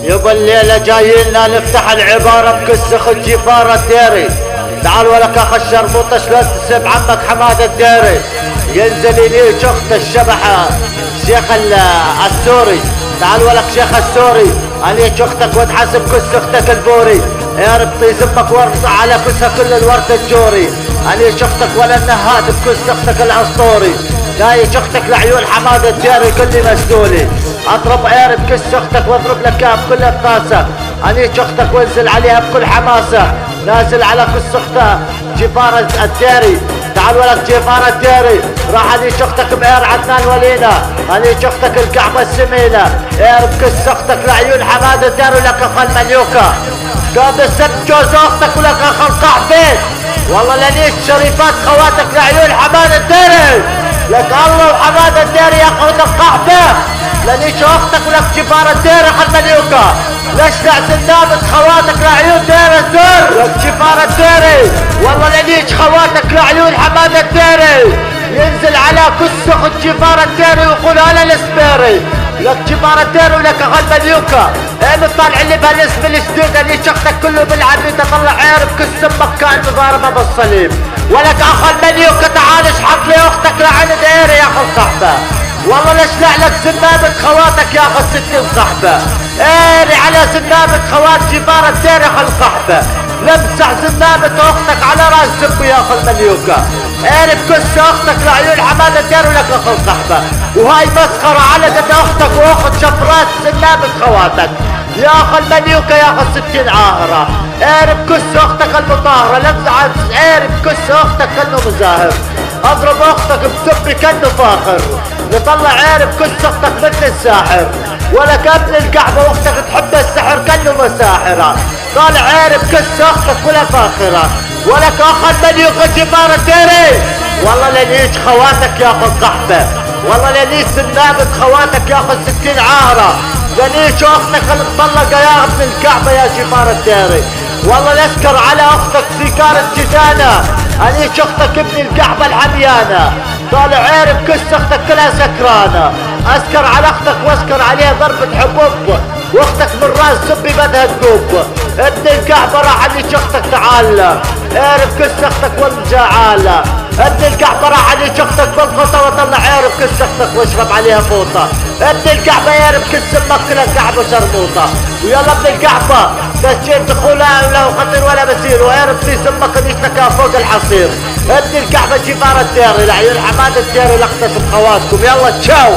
يبا الليلة جايلنا نفتح العبارة بكس خد جفارة الديري. تعال ولك اخ الشربوطة شلون تسب عمك حماد الديري. ينزل اليك اخت الشبحة شيخ السوري. تعال ولك شيخ السوري عليك اختك وتحسب كس اختك البوري. يا رب طيز امك ورصع على كسها كل الورد الجوري. عليك اختك ولا النهاد بكس اختك الاسطوري. جايك اختك لعيون حماد الديري كل مسدولي. اضرب عير بكس اختك واضرب لك اياها بكل بطاسه. عليك اختك وانزل عليها بكل حماسه. نازل على كس اختها جفارة الديري. تعال ولك جفارة الديري راح عليك اختك بعير عدنان ولينا. عليك اختك الكعبة السمينة. عير بكس اختك لعيون حماد الديري ولك اخ المليوكة. قاد السب جوز اختك ولك اخ القحبين. والله لنيش شريفات خواتك لعيون حماد الديري. لك الله وحماد الديري يا اخوة القحبة. لنيش اختك ولك جفارة الديري اخ المليوكة. لشلع سنابة خواتك لعيون دير الزور. لك جفارة الديري والله لنيش خواتك لعيون حماد الديري. ينزل على كس اخت جفارة الديري ويقول انا السبيري. لك جفارة الديري ولك اخ المليوكة. ايه طالع اللي بهالاسم الجديد. لنيش اختك كله بالعبيد طلع عير بكس امك كان مضاربة بالصليب. ولك اخ المليوكة تعال اشحط لي اختك لعين ديري يا اخ الصحبة. والله لشلع لك زنابة خواتك يا اخ الستين صحبة. ايري على زنابة خوات جفارة الديري يا اخ القحبة. لمسح زنابة اختك على راس زبي يا اخ المليوكة. ايري بكس اختك لعيون حماد الديري ولك اخ القحبة. وهاي مسخرة على قد اختك واخت شفرات زنابة خواتك يا اخ المليوكة يا اخ الستين عاهرة. ايري بكس اختك المطاهرة. لمسح ايري بكس اختك كنه مزاهر. اضرب اختك بسبي كنه فاخر. نطلع عير بكس اختك مثل الساحر. ولك ابن الكعبة واختك تحب السحر كنه مساحرة. طالع عير بكس اختك ولا فاخرة. ولك اخ المليوكة جفارة الديري. والله لنيش خواتك يا اخو القحبة. والله لنيش سنابة خواتك يا اخو الستين عاهرة. لنيش اختك المطلقة يا ابن الكعبة يا جفارة الديري. والله لاسكر على اختك سيكارة جدانة. عليك اختك ابن الكعبة العميانة. طالع عير بكس اختك كلها سكرانة. اسكر على اختك واسكر عليها ضربة حبوب. واختك من راس سبي بدها تقوب. ابن الكعبة راح عليك اختك تعال. عير بكس اختك والجعالة. ابن الكعبة راح عليك اختك بالقطة وطلع عير بكس اختك واشرب عليها فوطة. ابن الكعبة عير بكس امك كلها كعبة شرموطة. ويلا ابن الكعبة دشيت دخولها ولا خطير ولا بسير. وعير بكس امك نيشتك فوق الحصير. ابن الكعبة جفارة الديري لعيون حماد الديري لقطة بخواتكم. يلا تشاو.